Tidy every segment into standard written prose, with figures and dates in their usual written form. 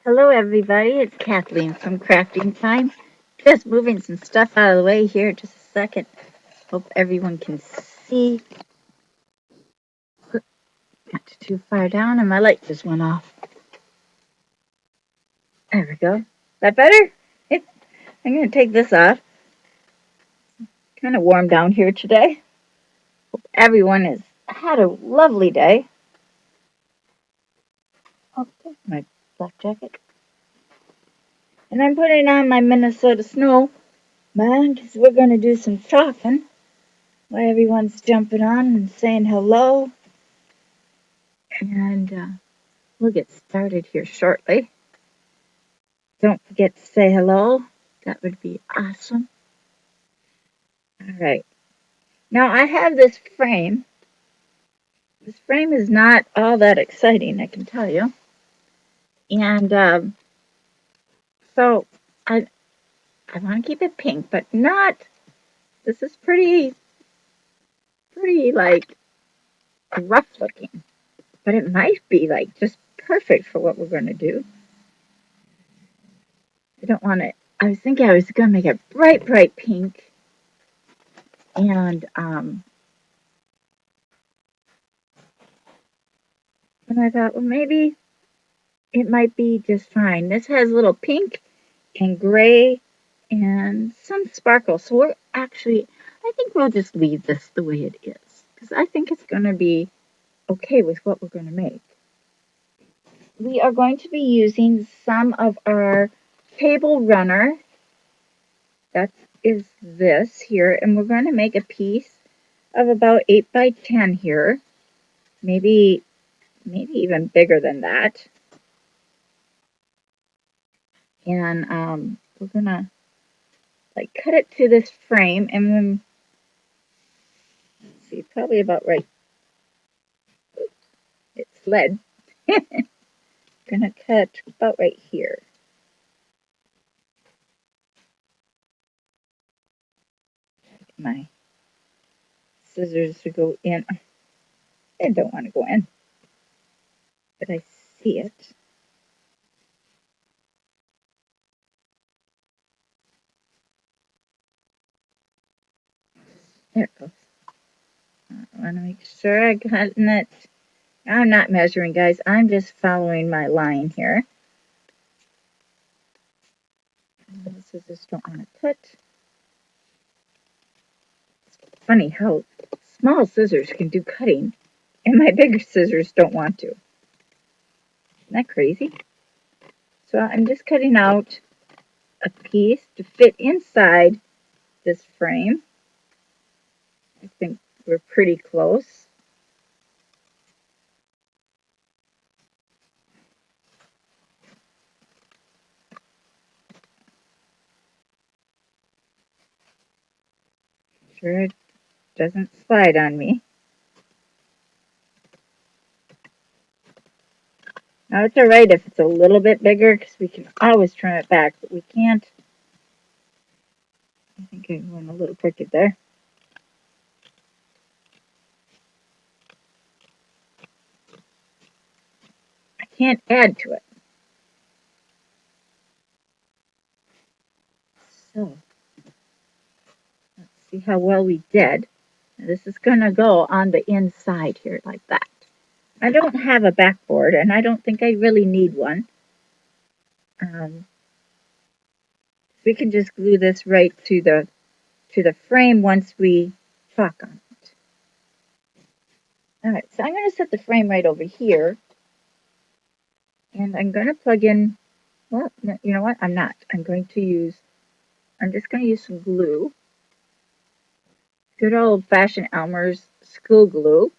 Hello, everybody. It's Kathleen from Crafting Time. Just moving some stuff out of the way here. Just a second. Hope everyone can see. Not too far down, and my light just went off. There we go. Is that better? I'm going to take this off. Kind of warm down here today. Hope everyone has had a lovely day. Oh, there's my black jacket. And I'm putting on my Minnesota snow, man, because we're going to do some chopping while everyone's jumping on and saying hello. And we'll get started here shortly. Don't forget to say hello. That would be awesome. All right. Now I have this frame. This frame is not all that exciting, I can tell you. And so I want to keep it pink, but not. This is pretty like rough looking, but it might be like just perfect for what we're going to do. I don't want it. I was thinking I was going to make it bright pink, and I thought, well, maybe it might be just fine. This has a little pink and gray and some sparkle. So I think we'll just leave this the way it is because I think it's going to be okay with what we're going to make. We are going to be using some of our table runner. That is this here, and we're going to make a piece of about 8 by 10 here. Maybe even bigger than that. And we're going to like cut it to this frame, and then let's see, probably about right. Oops, it slid. Gonna cut about right here. My scissors to go in. I don't want to go in, but I see it. There it goes. I want to make sure I got it. I'm not measuring, guys. I'm just following my line here. The scissors don't want to cut. It's funny how small scissors can do cutting, and my bigger scissors don't want to. Isn't that crazy? So I'm just cutting out a piece to fit inside this frame. I think we're pretty close. Sure it doesn't slide on me. Now it's alright if it's a little bit bigger because we can always trim it back, but we can't. I think I went a little crooked there. I can't add to it. So, let's see how well we did. This is going to go on the inside here like that. I don't have a backboard, and I don't think I really need one. We can just glue this right to the frame once we chalk on it. All right, so I'm going to set the frame right over here, and I'm going to plug in. Well, you know what? I'm not. I'm just going to use some glue. Good old-fashioned Elmer's school glue.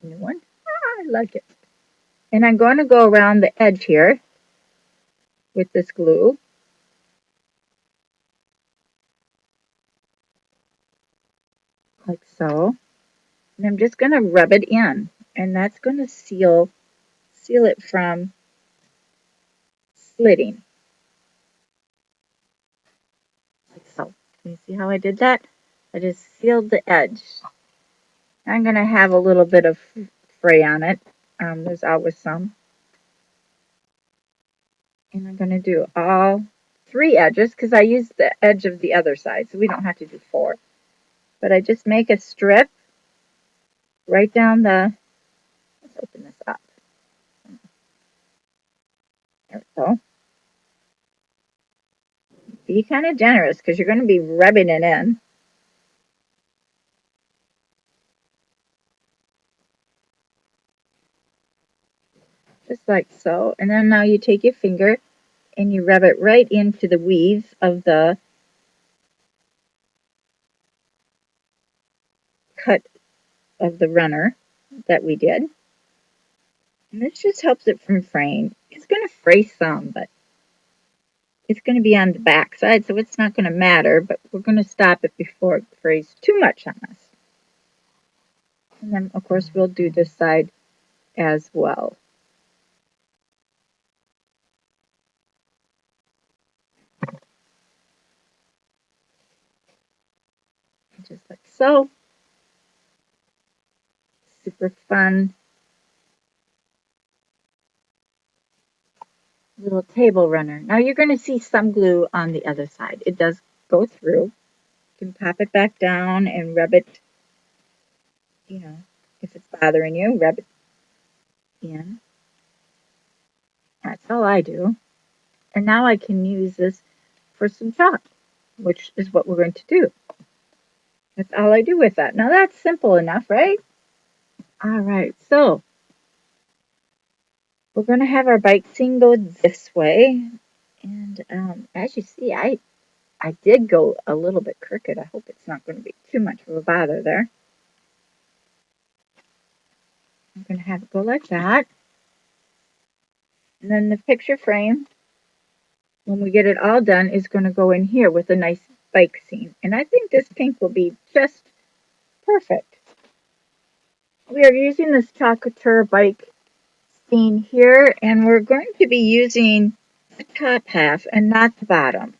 New one. I like it. And I'm going to go around the edge here with this glue. Like so. And I'm just going to rub it in. And that's going to seal it from slitting. Like so. Can you see how I did that? I just sealed the edge. I'm going to have a little bit of fray on it. There's always some. And I'm going to do all 3 edges because I used the edge of the other side, so we don't have to do 4. But I just make a strip right down the, let's open this up. There we go. Be kind of generous because you're going to be rubbing it in. Just like so. And then now you take your finger and you rub it right into the weaves of the cut of the runner that we did. And this just helps it from fraying. It's going to fray some, but it's going to be on the back side, so it's not going to matter, but we're going to stop it before it frays too much on us. And then, of course, we'll do this side as well. Just like so. Super fun little table runner. Now you're going to see some glue on the other side. It does go through. You can pop it back down and rub it, you know, if it's bothering you, rub it in. That's all I do. And now I can use this for some chalk, which is what we're going to do. That's all I do with that. Now that's simple enough, right? All right, so we're going to have our bike scene go this way. And as you see, I did go a little bit crooked. I hope it's not going to be too much of a bother there. I'm going to have it go like that. And then the picture frame, when we get it all done, is going to go in here with a nice bike scene. And I think this pink will be just perfect. We are using this Couture bike scene here, and we're going to be using the top half and not the bottom.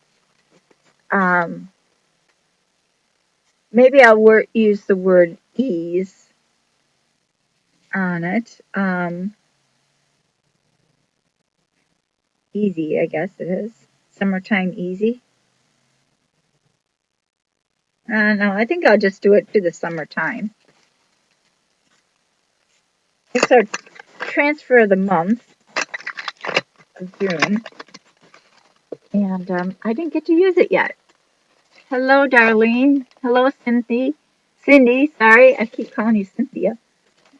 Maybe I'll use the word ease on it. Easy, I guess it is. Summertime easy. No, I think I'll just do it to the summertime. It's our transfer of the month of June. And I didn't get to use it yet. Hello, Darlene. Hello, Cynthia. Cindy, sorry, I keep calling you Cynthia.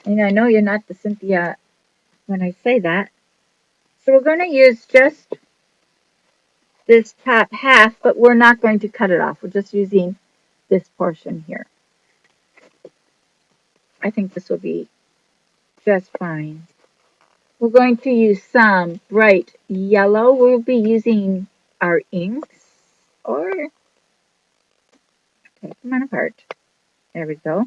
And I know you're not the Cynthia when I say that. So we're going to use just this top half, but we're not going to cut it off. We're just using this portion here. I think this will be just fine. We're going to use some bright yellow. We'll be using our inks or, take them on apart. There we go.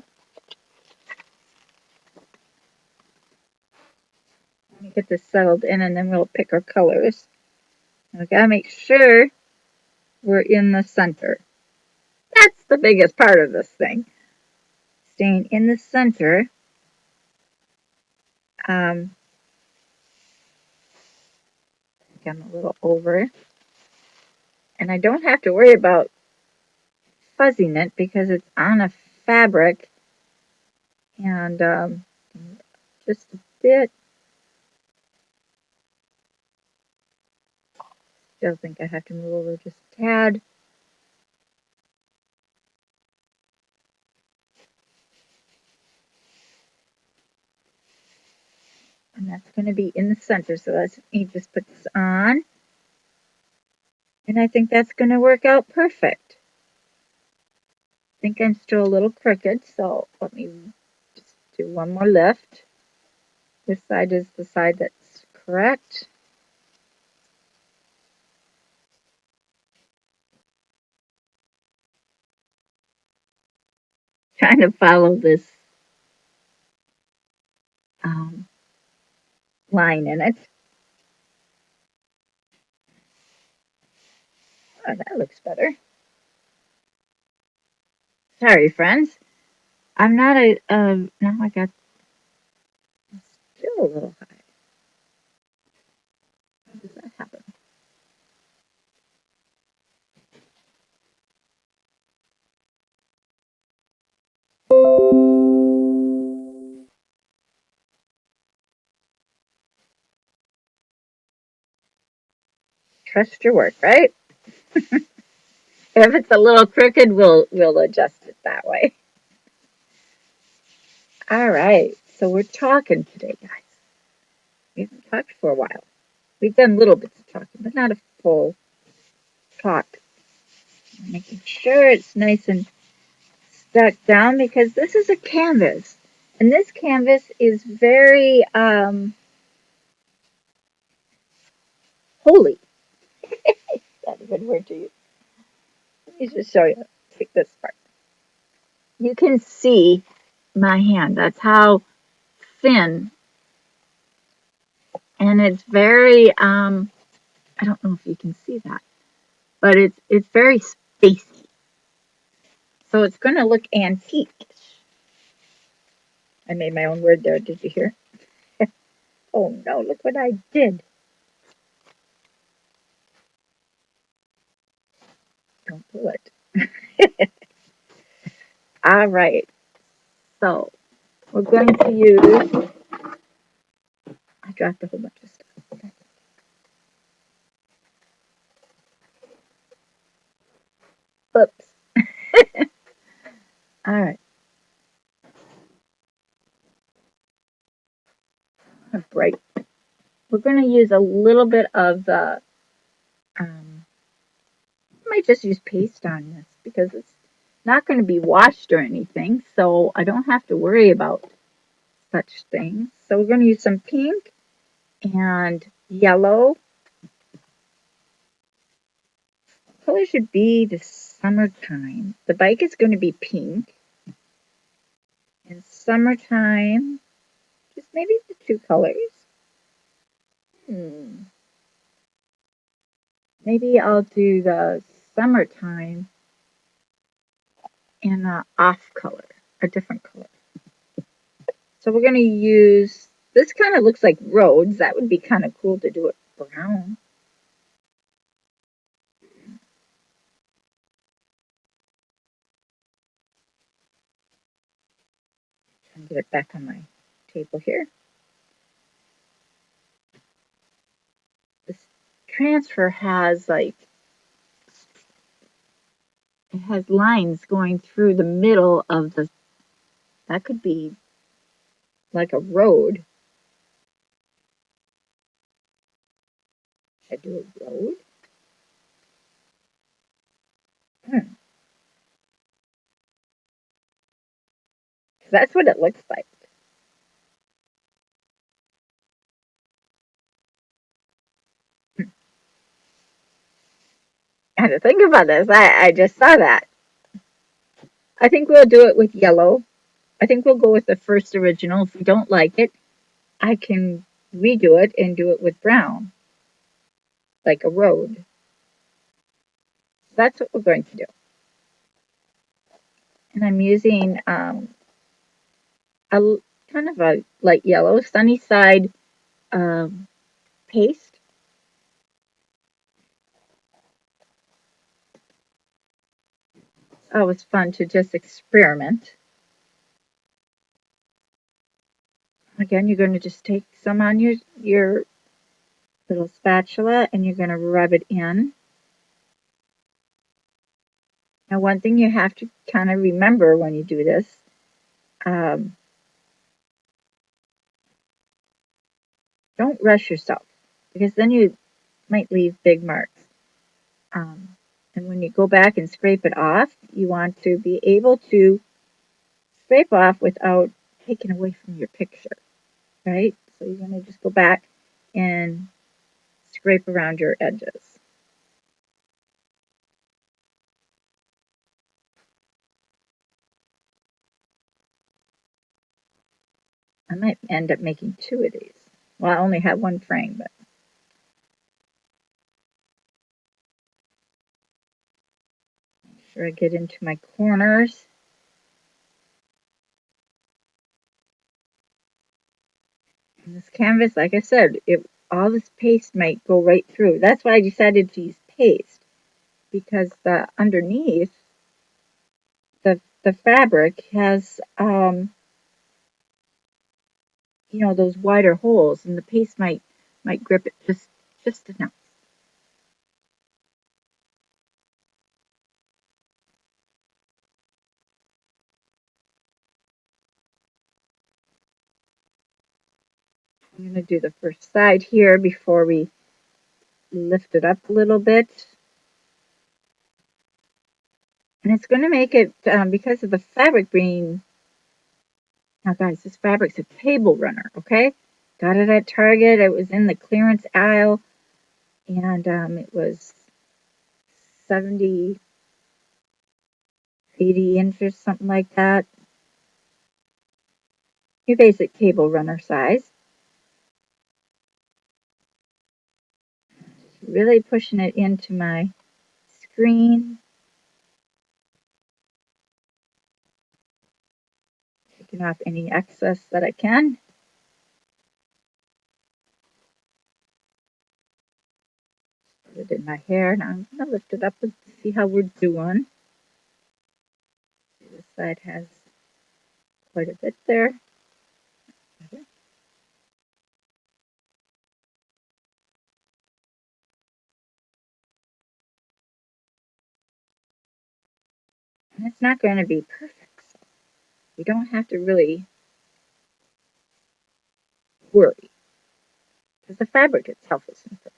Let me get this settled in and then we'll pick our colors. We gotta make sure we're in the center. That's the biggest part of this thing. Staying in the center. I'm a little over. And I don't have to worry about fuzzing it because it's on a fabric. And just a bit. Still think I have to move over just a tad. And that's going to be in the center. So let's me just put this on. And I think that's going to work out perfect. I think I'm still a little crooked, so let me just do one more lift. This side is the side that's correct. Trying to follow this line in it. Oh, that looks better. Sorry, friends. I'm not a, now I got still a little high. How does that happen? Trust your work, right? If it's a little crooked, we'll adjust it that way. All right. So we're talking today, guys. We haven't talked for a while. We've done little bits of talking, but not a full talk. Making sure it's nice and stuck down because this is a canvas. And this canvas is very holy. That's a good word to use. Let me just show you. Take this part. You can see my hand. That's how thin. And it's very I don't know if you can see that, but it's very spacey. So it's gonna look antique. I made my own word there, did you hear? Oh no, look what I did. Don't pull it. All right. So we're going to use, I dropped a whole bunch of stuff. Oops. All right. Right. We're going to use a little bit of the, I might just use paste on this because it's not going to be washed or anything. So I don't have to worry about such things. So we're going to use some pink and yellow. Color should be the summertime. The bike is going to be pink. And summertime, just maybe the two colors. Maybe I'll do the summertime in a off color, a different color. So we're going to use, this kind of looks like roads. That would be kind of cool to do it brown. And get it back on my table here. This transfer has like, it has lines going through the middle of the, that could be like a road. Should I do a road? That's what it looks like. I had to think about this. I just saw that. I think we'll do it with yellow. I think we'll go with the first original. If we don't like it, I can redo it and do it with brown, like a road. That's what we're going to do. And I'm using a kind of a light yellow, sunny side paste. Oh, it's fun to just experiment. Again, you're going to just take some on your little spatula and you're going to rub it in. Now, one thing you have to kind of remember when you do this, um, don't rush yourself because then you might leave big marks. And when you go back and scrape it off, you want to be able to scrape off without taking away from your picture, right? So you're going to just go back and scrape around your edges. I might end up making two of these. Well, I only have one frame, but make sure I get into my corners. canvas, like I said, all this paste might go right through. That's why I decided to use paste, because the underneath the fabric has those wider holes, and the paste might grip it just enough. I'm going to do the first side here before we lift it up a little bit. And it's going to make it, because of the fabric being, now guys, this fabric's a table runner, okay? Got it at Target. It was in the clearance aisle, and it was 70, 80 inches, something like that. Your basic table runner size. Really pushing it into my screen. Taking off any excess that I can. Put it in my hair. Now I'm going to lift it up and see how we're doing. This side has quite a bit there. And it's not going to be perfect, so you don't have to really worry, because the fabric itself isn't perfect.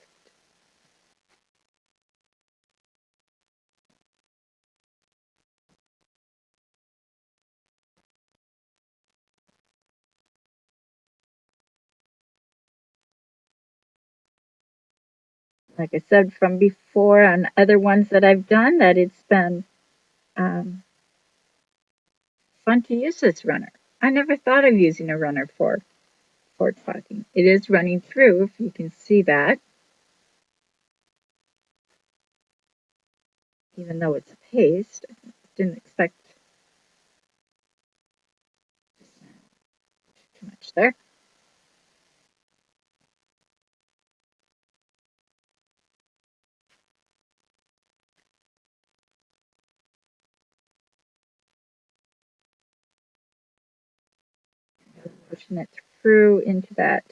Like I said from before on other ones that I've done, that it's been um, fun to use this runner. I never thought of using a runner for talking. It is running through, if you can see that, even though it's paste. I didn't expect too much there. Pushing it through into that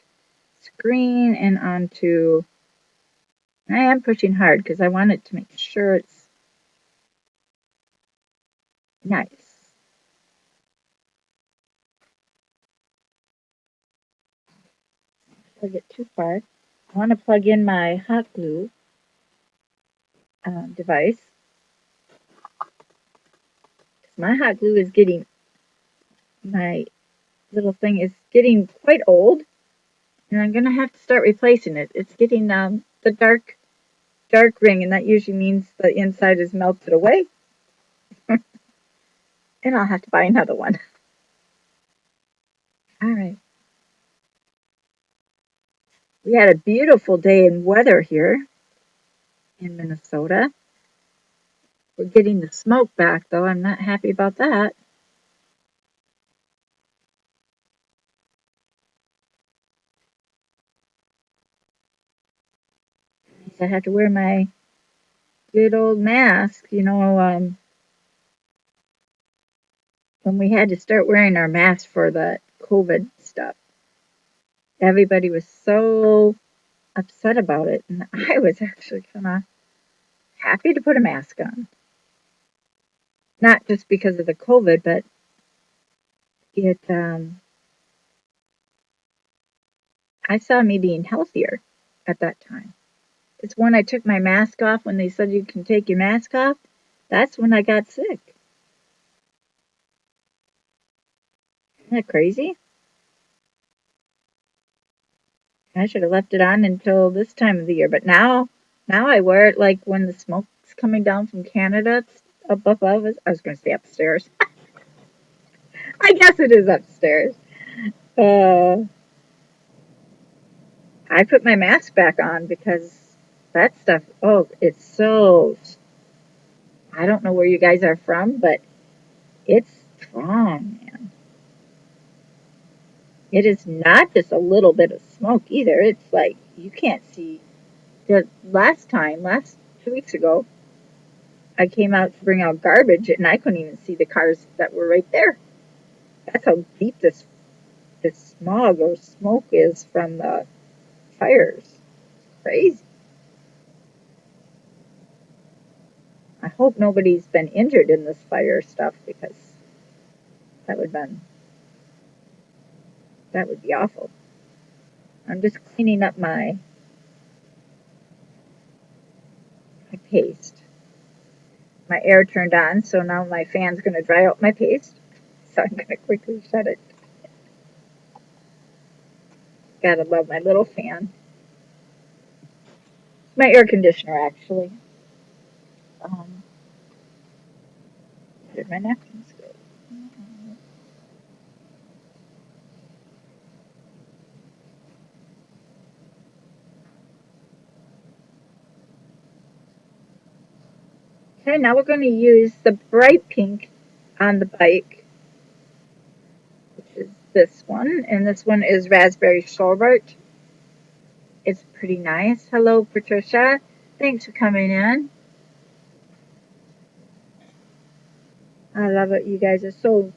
screen and onto. I am pushing hard because I want it to make sure it's nice. Plug it too far. I want to plug in my hot glue device. My hot glue is getting, my little thing is getting quite old, and I'm going to have to start replacing it. It's getting the dark ring, and that usually means the inside is melted away, and I'll have to buy another one. All right. We had a beautiful day in weather here in Minnesota. We're getting the smoke back, though. I'm not happy about that. I have to wear my good old mask. When we had to start wearing our masks for the COVID stuff, everybody was so upset about it, and I was actually kind of happy to put a mask on. Not just because of the COVID, but it I saw me being healthier at that time. It's when I took my mask off, when they said you can take your mask off, that's when I got sick. Isn't that crazy? I should have left it on until this time of the year, but now I wear it like when the smoke's coming down from Canada. It's up above us. I was going to say upstairs. I guess it is upstairs. Uh, I put my mask back on because that stuff, oh, it's so, I don't know where you guys are from, but it's strong, man. It is not just a little bit of smoke either. It's like you can't see. The last 2 weeks ago, I came out to bring out garbage and I couldn't even see the cars that were right there. That's how deep this smog or smoke is from the fires. Crazy. I hope nobody's been injured in this fire stuff because that would been that would be awful. I'm just cleaning up my paste. My air turned on, so now my fan's going to dry out my paste. So I'm going to quickly shut it. Gotta love my little fan. My air conditioner, actually. Um, where did my napkins go? Okay, now we're going to use the bright pink on the bike, which is this one. And this one is raspberry sherbet. It's pretty nice. Hello, Patricia. Thanks for coming in. I love it. You guys are so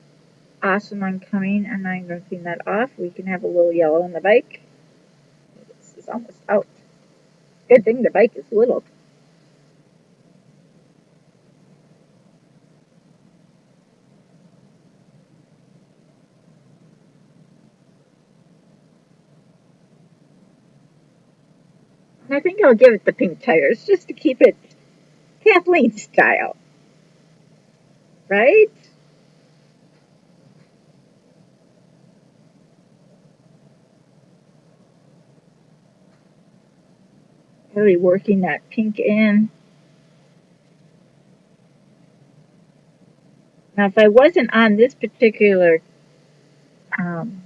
awesome on coming. And I'm going to clean that off. We can have a little yellow on the bike. This is almost out. Good thing the bike is little. And I think I'll give it the pink tires just to keep it Kathleen style. Right? Really working that pink in. Now, if I wasn't on this particular um,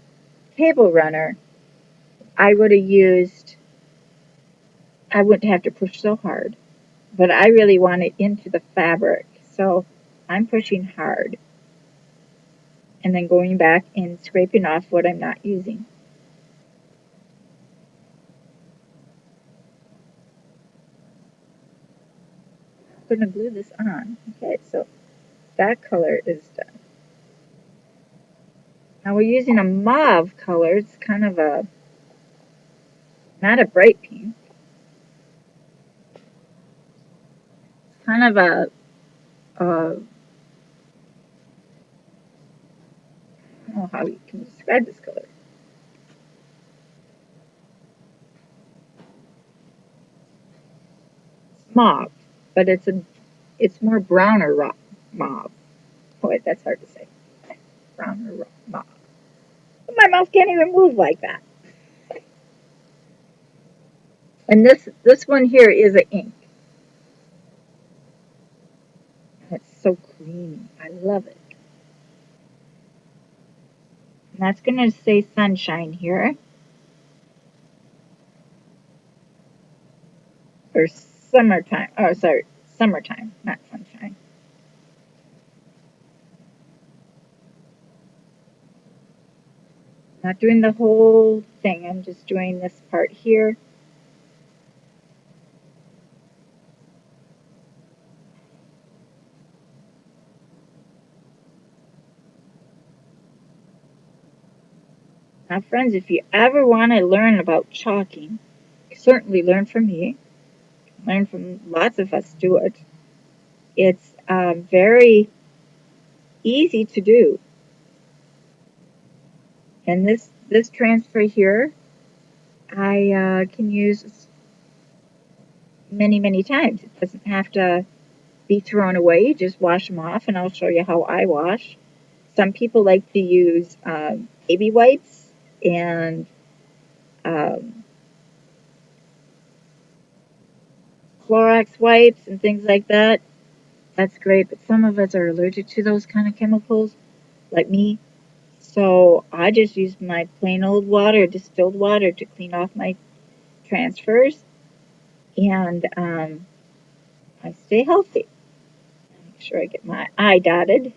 table runner, I would have used, I wouldn't have to push so hard. But I really want it into the fabric. So I'm pushing hard and then going back and scraping off what I'm not using. I'm going to glue this on. Okay, so that color is done. Now we're using a mauve color. It's kind of a, not a bright pink. It's kind of a I don't know how you can describe this color. It's mauve, but it's more brown or mauve. Boy, that's hard to say. Brown or mauve. My mouth can't even move like that. And this one here is an ink. It's so creamy. I love it. And that's going to say sunshine here. Or summertime. Oh, sorry. Summertime, not sunshine. Not doing the whole thing. I'm just doing this part here. Now, friends, if you ever want to learn about chalking, certainly learn from me. Learn from lots of us do it. It's very easy to do. And this transfer here, I can use many times. It doesn't have to be thrown away. You just wash them off, and I'll show you how I wash. Some people like to use baby wipes and um, Clorox wipes and things like that. That's great, but some of us are allergic to those kind of chemicals, like me. So I just use my plain old water, distilled water, to clean off my transfers, and I stay healthy. Make sure I get my I dotted.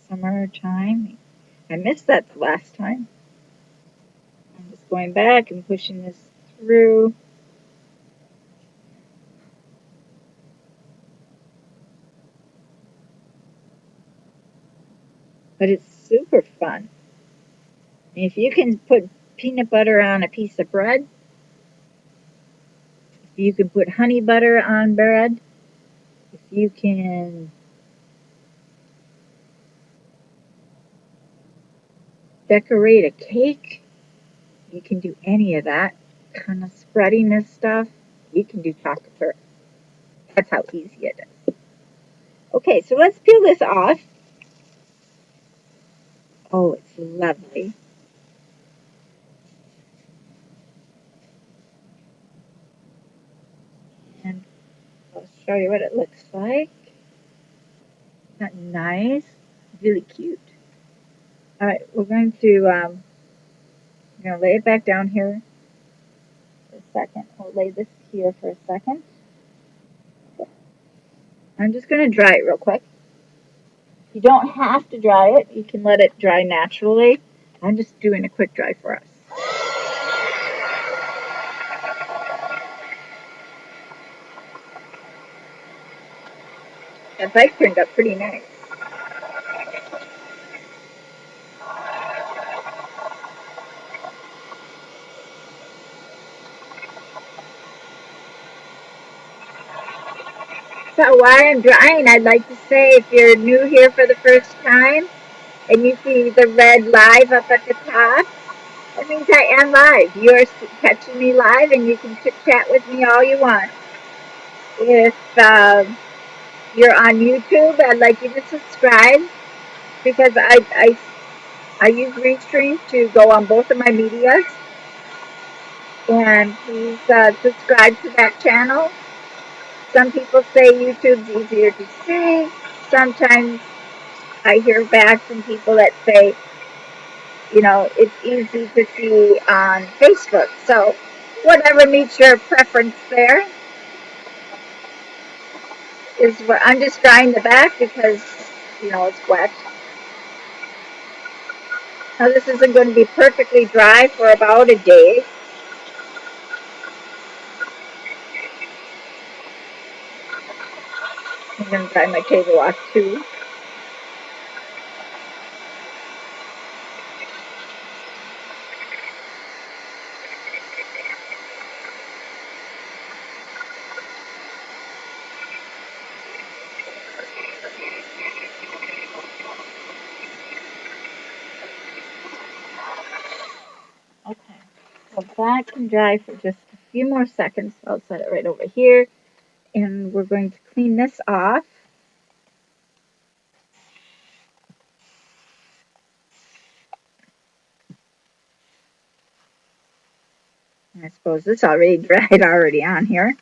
Summertime. I missed that the last time. going back and pushing this through. But it's super fun. If you can put peanut butter on a piece of bread, if you can put honey butter on bread, if you can decorate a cake, you can do any of that kind of spreading this stuff. You can do chocolate syrup. That's how easy it is. Okay, so let's peel this off. Oh, it's lovely. And I'll show you what it looks like. Isn't that nice? Really cute. All right, we're going to lay it back down here for a second. We'll lay this here for a second. I'm just going to dry it real quick. You don't have to dry it. You can let it dry naturally. I'm just doing a quick dry for us. That bike turned up pretty nice. So while I'm drying, I'd like to say if you're new here for the first time and you see the red live up at the top, that means I am live. You're catching me live and you can chit chat with me all you want. If you're on YouTube, I'd like you to subscribe because I use Restream to go on both of my medias. And please subscribe to that channel. Some people say YouTube's easier to see. Sometimes I hear back from people that say, you know, it's easy to see on Facebook. So whatever meets your preference there is what I'm just drying the back because, you know, it's wet. Now this isn't going to be perfectly dry for about a day. I'm going to dry my table off too. Okay, so that can dry for just a few more seconds. I'll set it right over here. And we're going to clean this off. I suppose this already dried already on here.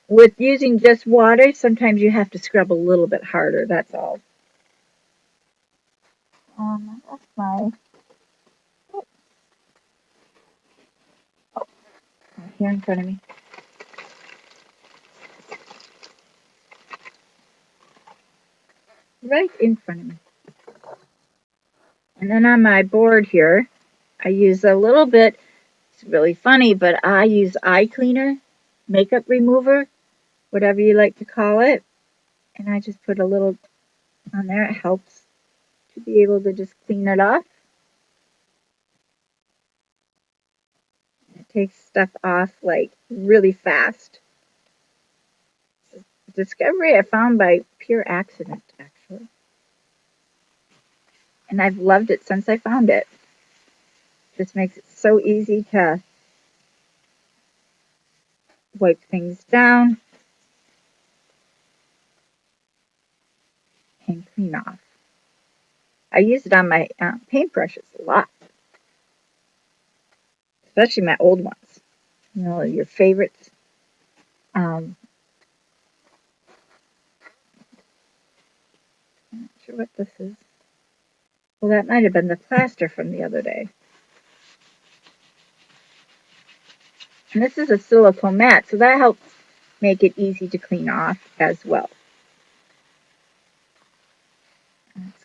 With using just water, sometimes you have to scrub a little bit harder, that's all. That's my, right here in front of me. Right in front of me. And then on my board here, I use a little bit, it's really funny, but I use eye cleaner, makeup remover, whatever you like to call it. And I just put a little on there. It helps to be able to just clean it off. It takes stuff off like really fast. It's a discovery I found by pure accident, actually. And I've loved it since I found it. Just makes it so easy to wipe things down and clean off. I use it on my paintbrushes a lot, especially my old ones. You know, your favorites. I'm not sure what this is. Well, that might have been the plaster from the other day. And this is a silicone mat, so that helps make it easy to clean off as well.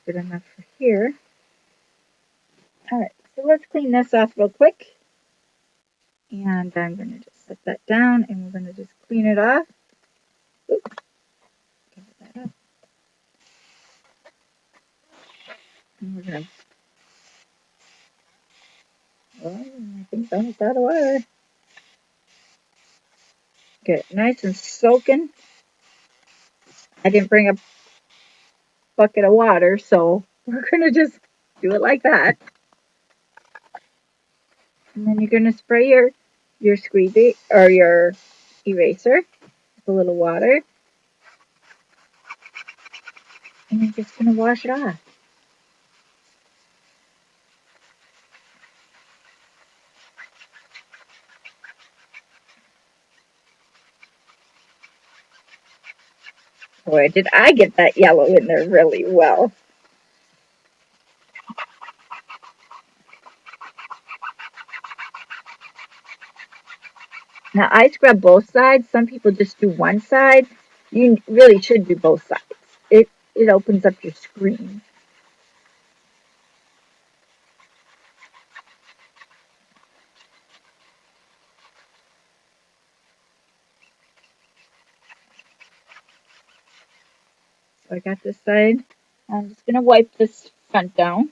good enough for here. Alright, so let's clean this off real quick. And I'm going to just set that down and we're going to just clean it off. Oops, cover that up. And we're going to, well, I think that was out of water. Get it nice and soaking. I didn't bring a bucket of water, so we're going to just do it like that. And then you're going to spray your squeegee or your eraser with a little water. And you're just going to wash it off. Boy, did I get that yellow in there really well. Now, I scrub both sides. Some people just do one side. You really should do both sides. It opens up your screen. So I got this side. I'm just going to wipe this front down.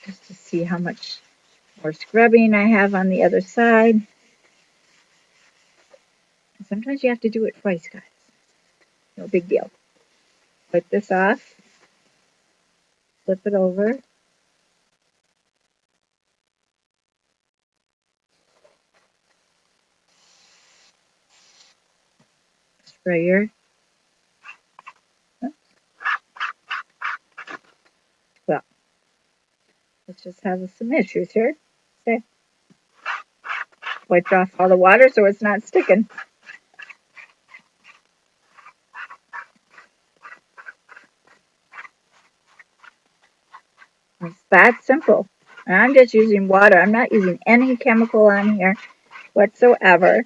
Just to see how much more scrubbing I have on the other side. Sometimes you have to do it twice, guys. No big deal. Wipe this off. Flip it over. Sprayer. Well, let's just have some issues here. Okay. Wipe off all the water so it's not sticking. It's that simple. And I'm just using water. I'm not using any chemical on here whatsoever.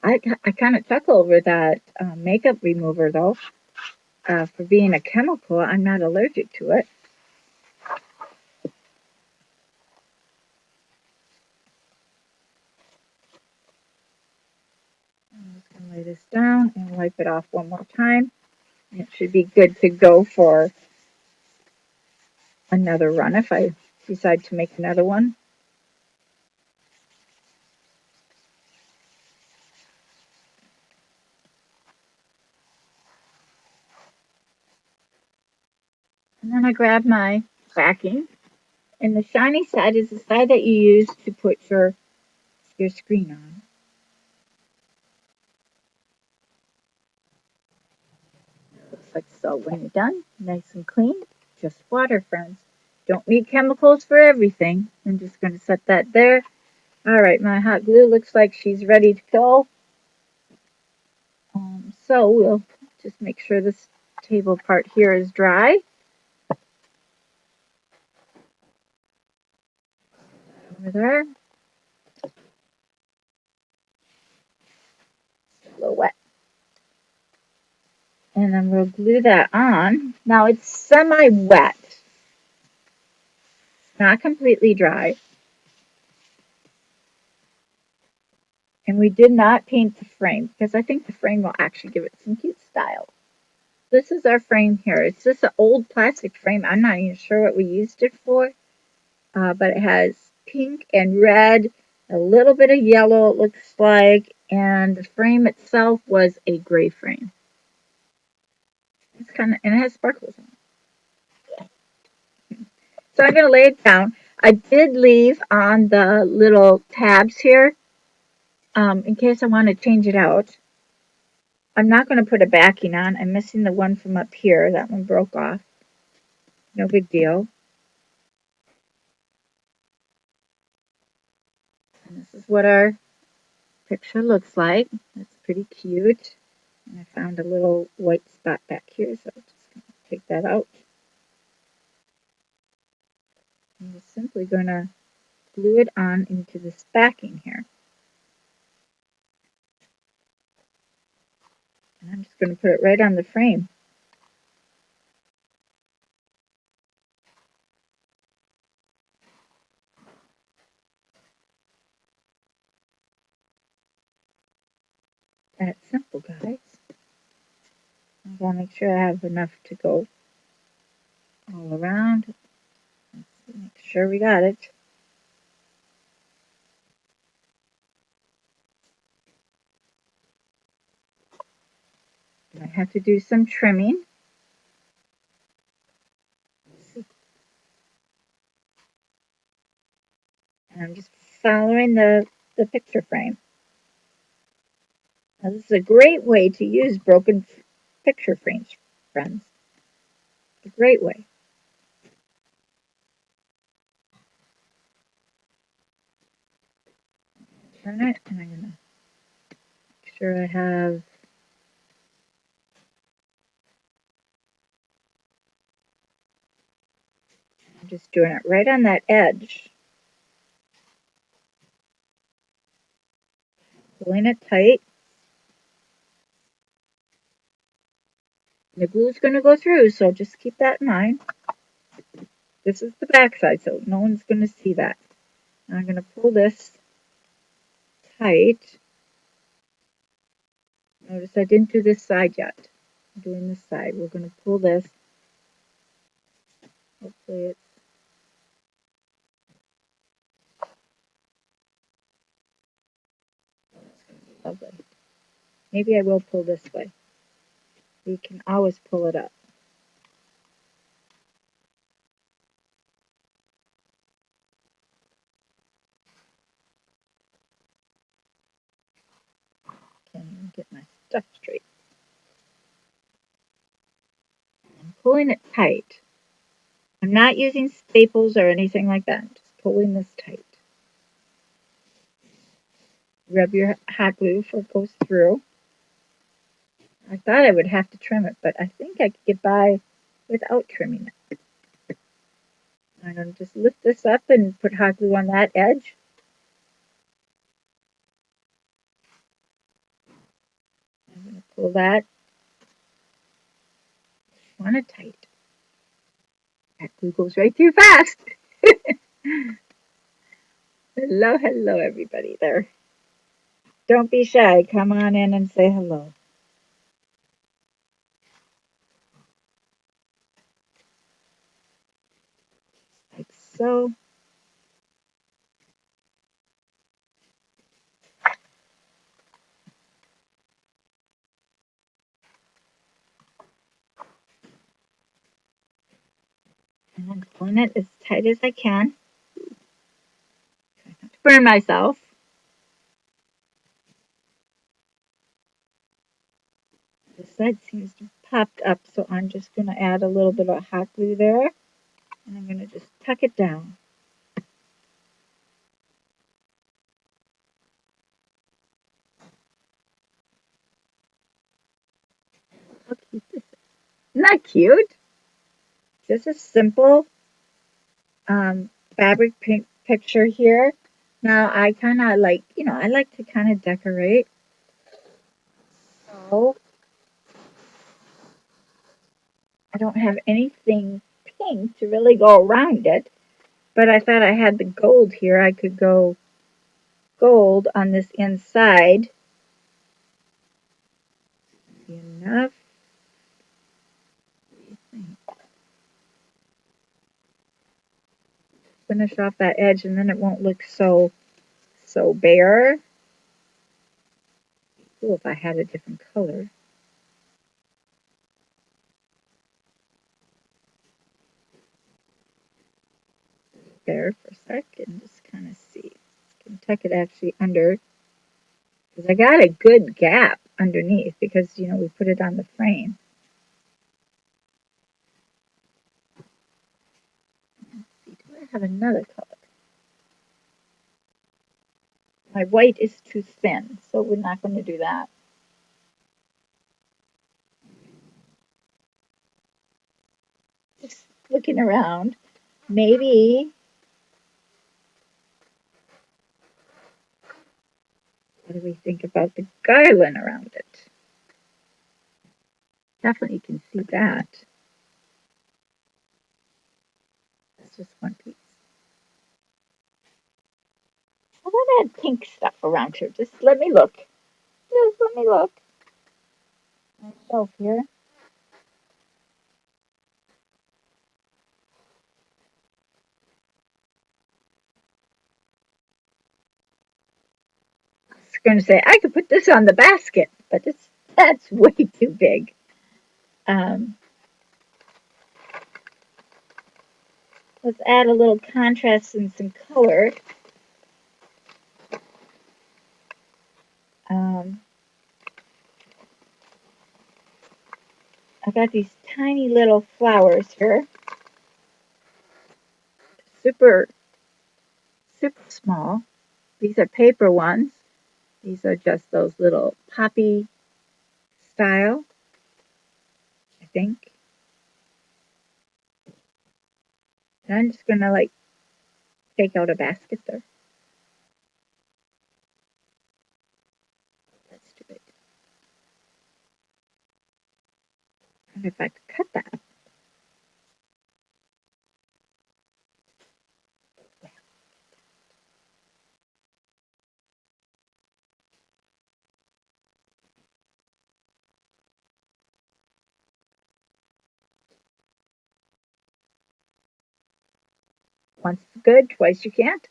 I kind of chuckle over that makeup remover though. For being a chemical, I'm not allergic to it. I'm just going to lay this down and wipe it off one more time. It should be good to go for another run if I decide to make another one. And then I grab my backing. And the shiny side is the side that you use to put your screen on. Looks like so. When you're done, nice and clean, just water, friends. Don't need chemicals for everything. I'm just going to set that there. All right, my hot glue looks like she's ready to go. So we'll just make sure this table part here is dry. Over there. A little wet. And then we'll glue that on. Now it's semi-wet. It's not completely dry. And we did not paint the frame because I think the frame will actually give it some cute style. This is our frame here. It's just an old plastic frame. I'm not even sure what we used it for. But it has pink and red, a little bit of yellow it looks like, and the frame itself was a gray frame. It's kind of, and it has sparkles on it. So I'm going to lay it down. I did leave on the little tabs here in case I want to change it out. I'm not going to put a backing on. I'm missing the one from up here. That one broke off. No big deal. And this is what our picture looks like. It's pretty cute. And I found a little white spot back here, so I'm just going to take that out. I'm just simply going to glue it on into this backing here. And I'm just going to put it right on the frame. That's simple, guys. I'm going to make sure I have enough to go all around. Let's make sure we got it. I have to do some trimming. And I'm just following the picture frame. Now, this is a great way to use broken picture frames, friends. A great way. Turn it, and I'm going to make sure I have I'm just doing it right on that edge. Pulling it tight. The glue is going to go through, so just keep that in mind. This is the back side, so no one's going to see that. Now I'm going to pull this tight. Notice I didn't do this side yet. I'm doing this side. We're going to pull this. Hopefully it's lovely. Maybe I will pull this way. You can always pull it up. Can't even get my stuff straight. I'm pulling it tight. I'm not using staples or anything like that. I'm just pulling this tight. Rub your hot glue before it goes through. I thought I would have to trim it, but I think I could get by without trimming it. I'm going to just lift this up and put hot glue on that edge. I'm going to pull that. Want it tight. That glue goes right through fast. Hello, hello, everybody there. Don't be shy. Come on in and say hello. Like so. And I'm pulling it as tight as I can. Try not to burn myself. This side seems to have popped up, so I'm just going to add a little bit of hot glue there. And I'm going to just tuck it down. How cute this is. Isn't that cute? Just a simple fabric picture here. Now I kind of like, I like to kind of decorate. So I don't have anything pink to really go around it. But I thought I had the gold here. I could go gold on this inside. Enough. Finish off that edge and then it won't look so bare. Cool if I had a different color. There for a second, just kind of see. I can tuck it actually under because I got a good gap underneath because we put it on the frame. Let's see, do I have another color? My white is too thin, so we're not going to do that. Just looking around, maybe What do we think about the garland around it? Definitely can see that. It's just one piece. How about that pink stuff around here? Just let me look. Just let me look. My shelf here. I was going to say I could put this on the basket, but that's way too big. Um, let's add a little contrast and some color. Um, I got these tiny little flowers here. Super, super small. These are paper ones. These are just those little poppy style, I think. And I'm just gonna like take out a basket there. That's too big. I wonder if I could cut that. Once is good, twice you can't.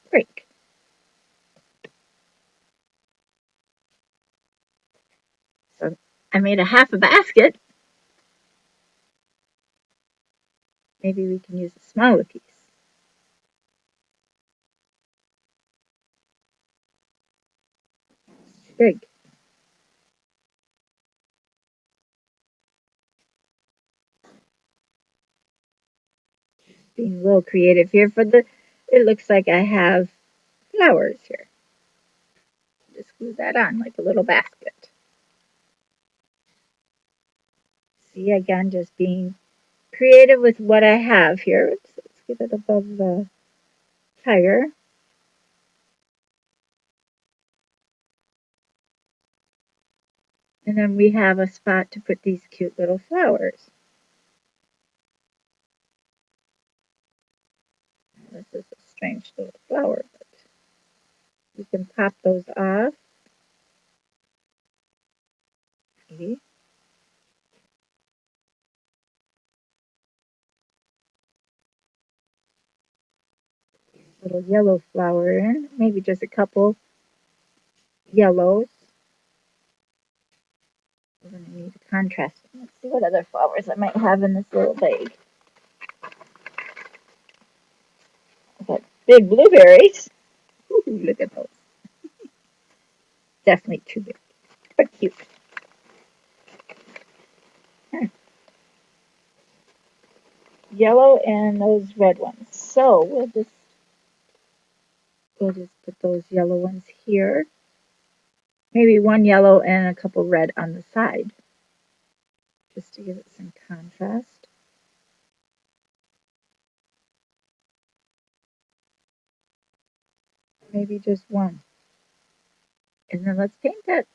Break. So I made a half a basket. Maybe we can use a smaller piece. It's too big. Being a little creative here for the, it looks like I have flowers here. Just glue that on like a little basket. See, again, just being creative with what I have here. Oops, let's get it above the tire. And then we have a spot to put these cute little flowers. This is a strange little flower, but you can pop those off. Maybe. Little yellow flower in, maybe just a couple yellows. We're going to need a contrast. Let's see what other flowers I might have in this little bag. I've got big blueberries. Ooh, look at those. Definitely too big, but cute. Yellow and those red ones. So we'll just put those yellow ones here. Maybe one yellow and a couple red on the side, just to give it some contrast. Maybe just one. And then let's paint that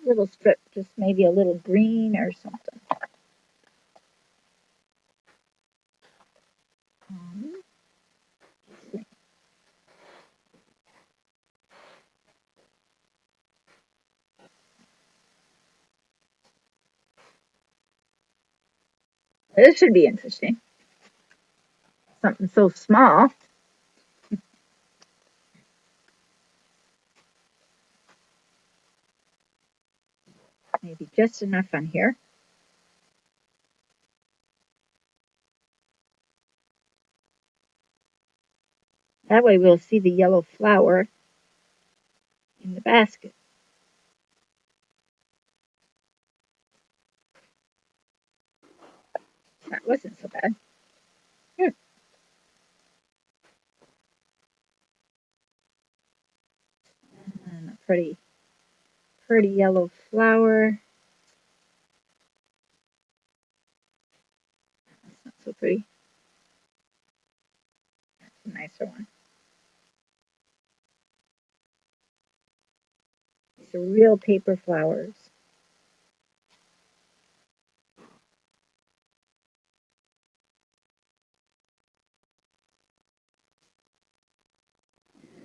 little strip, just maybe a little green or something. Um, this should be interesting. Something so small. Maybe just enough on here. That way we'll see the yellow flower in the basket. That wasn't so bad. Here. And a pretty yellow flower. That's not so pretty. That's a nicer one. the real paper flowers.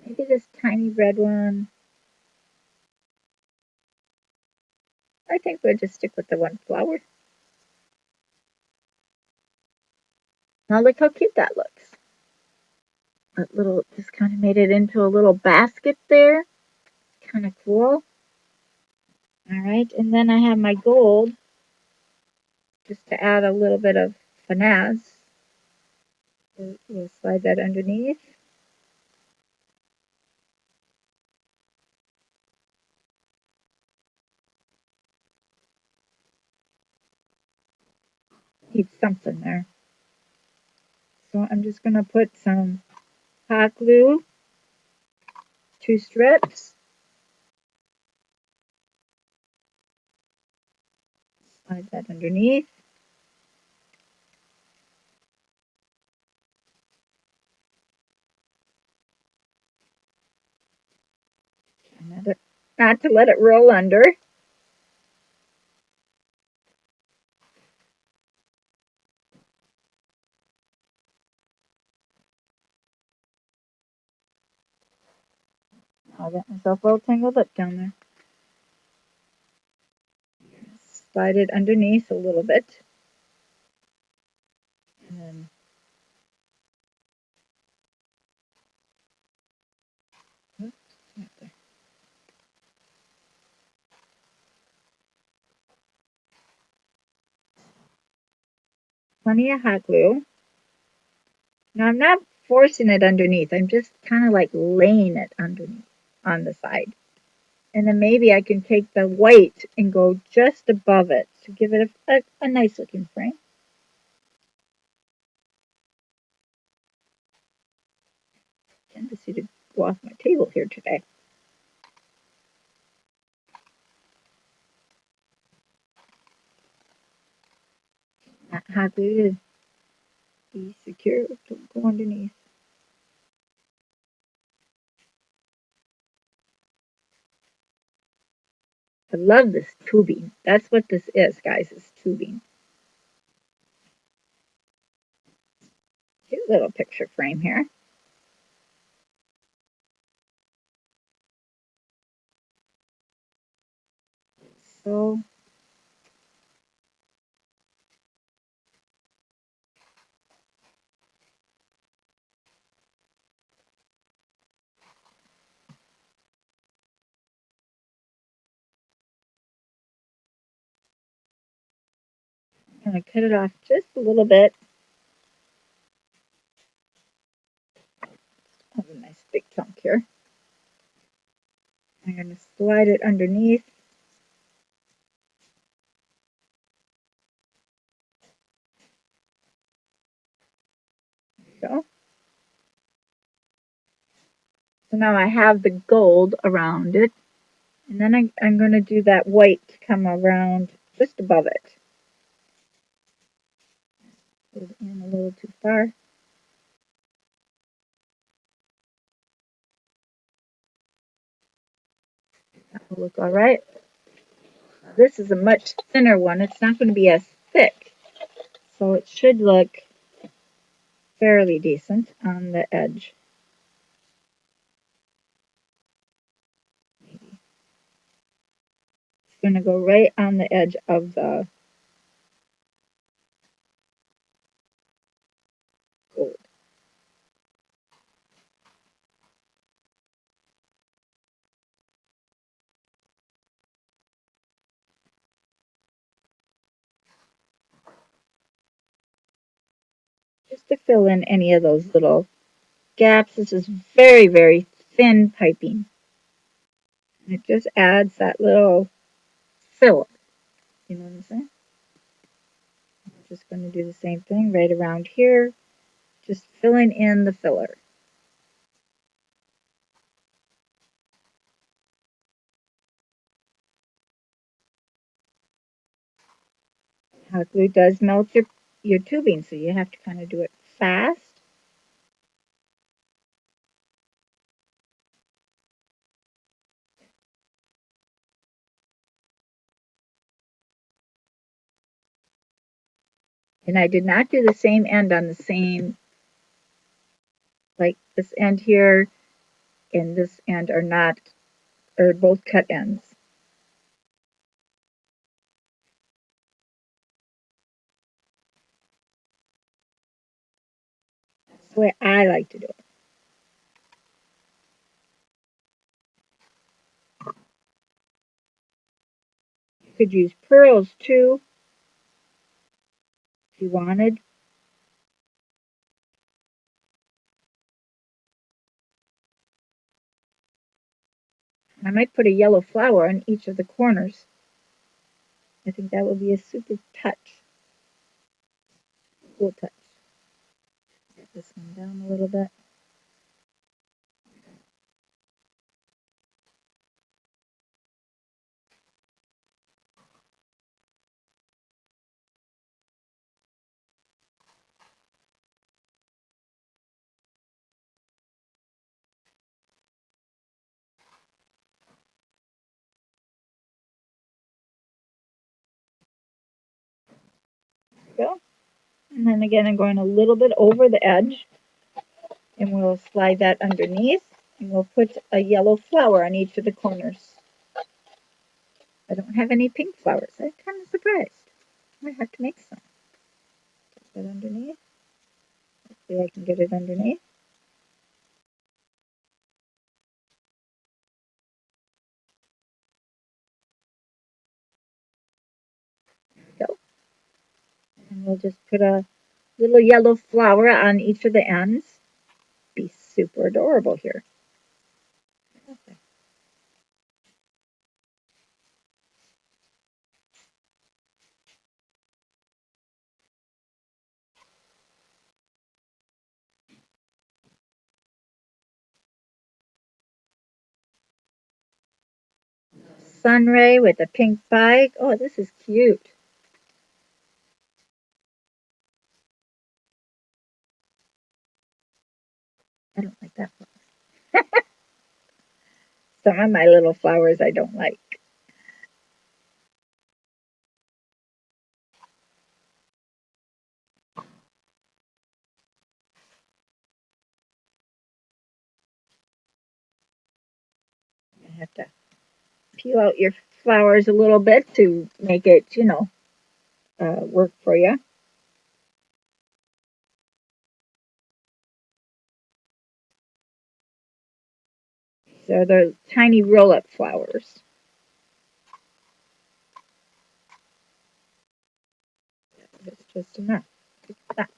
Maybe this tiny red one. I think we'll just stick with the one flower. Now look how cute that looks. That little, just kind of made it into a little basket there. Kind of cool. All right, and then I have my gold, just to add a little bit of finesse. We'll slide that underneath. Need something there. So I'm just going to put some hot glue, 2 strips. Slide that underneath. Not to let it roll under. I'll get myself all tangled up down there. Slide it underneath a little bit. And then plenty of hot glue. Now I'm not forcing it underneath. I'm just kind of like laying it underneath on the side. And then maybe I can take the white and go just above it to give it a nice looking frame. Tendency to go off my table here today. That hot glue to be secure. Don't go underneath. I love this tubing. That's what this is, guys, is tubing. Cute little picture frame here. So I'm going to cut it off just a little bit. Have a nice big chunk here. I'm going to slide it underneath. So now I have the gold around it. And then I'm going to do that white to come around just above it. Put it in a little too far. That will look all right. This is a much thinner one. It's not going to be as thick. So it should look fairly decent on the edge. It's going to go right on the edge of the gold. Just to fill in any of those little gaps. This is very, very thin piping. And it just adds that little fill. You know what I'm saying? I'm just going to do the same thing right around here. Just filling in the filler. Hot glue does melt your tubing, so you have to kind of do it fast. And I did not do the same end on the same, like this end here and this end are not, are both cut ends. That's the way I like to do it. You could use pearls too if you wanted. I might put a yellow flower on each of the corners. I think that would be a super touch, cool touch. Get this one down a little bit. Go. And then again, I'm going a little bit over the edge, and we'll slide that underneath, and we'll put a yellow flower on each of the corners. I don't have any pink flowers. I'm kind of surprised. I have to make some. Put that underneath. Hopefully I can get it underneath. Go. And we'll just put a little yellow flower on each of the ends. Be super adorable here. Okay. Sunray with a pink bike. Oh, this is cute. I don't like that one. Some of my little flowers I don't like. I have to peel out your flowers a little bit to make it, work for you. So they're tiny roll-up flowers. It's just enough. That.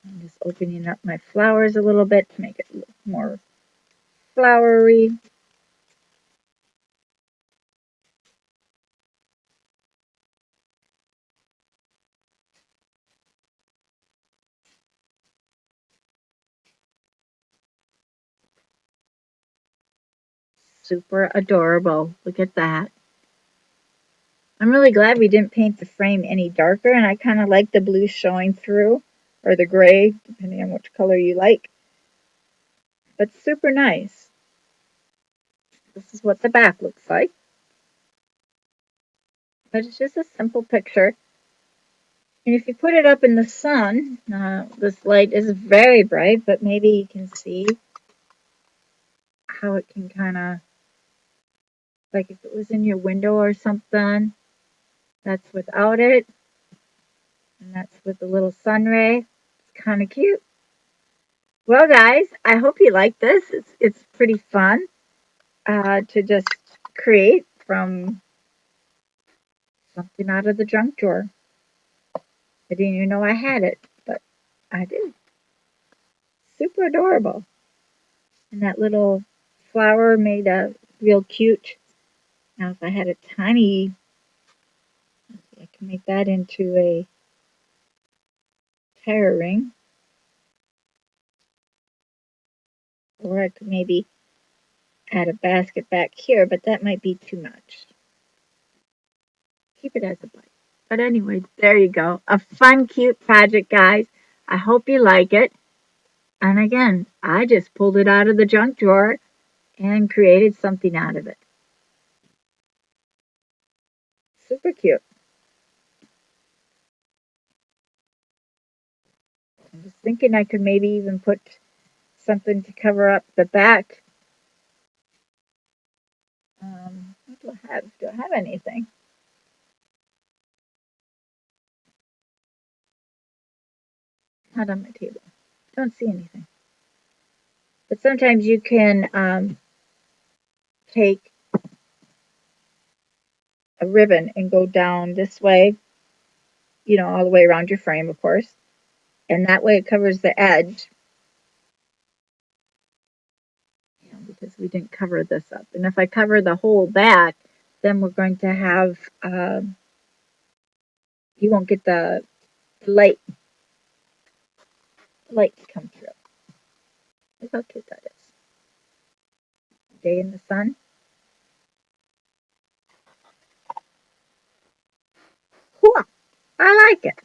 I'm just opening up my flowers a little bit to make it look more flowery. Super adorable. Look at that. I'm really glad we didn't paint the frame any darker, and I kind of like the blue showing through, or the gray, depending on which color you like. But super nice. This is what the back looks like. But it's just a simple picture. And if you put it up in the sun, this light is very bright, but maybe you can see how it can kind of, like if it was in your window or something, that's without it. And that's with the little sun ray. It's kind of cute. Well, guys, I hope you like this. It's pretty fun to just create from something out of the junk drawer. I didn't even know I had it, but I do. Super adorable. And that little flower made a real cute. Now, if I had a tiny, I can make that into a tire ring. Or I could maybe add a basket back here, but that might be too much. Keep it as a bite. But anyway, there you go. A fun, cute project, guys. I hope you like it. And again, I just pulled it out of the junk drawer and created something out of it. super cute. I'm just thinking I could maybe even put something to cover up the back. What do I have? Do I have anything? Not on my table. Don't see anything. But sometimes you can take a ribbon and go down this way, all the way around your frame, of course. And that way it covers the edge, because we didn't cover this up. And if I cover the whole back, then we're going to have, you won't get the light lights come through. Look how cute that is. Day in the sun. Cool. I like it.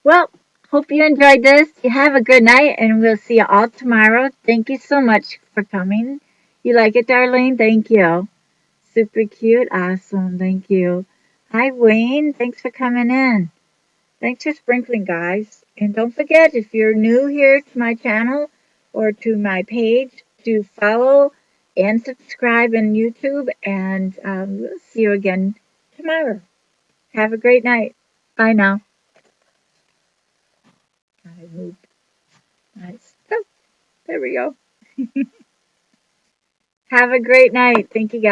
Well, hope you enjoyed this. You have a good night, and we'll see you all tomorrow. Thank you so much for coming. You like it, Darlene? Thank you. Super cute. Awesome. Thank you. Hi, Wayne. Thanks for coming in. Thanks for sprinkling, guys. And don't forget, if you're new here to my channel or to my page, to follow and subscribe on YouTube. And we'll see you again tomorrow. Have a great night. Bye now. I moved. Nice. Oh, there we go. Have a great night. Thank you, guys.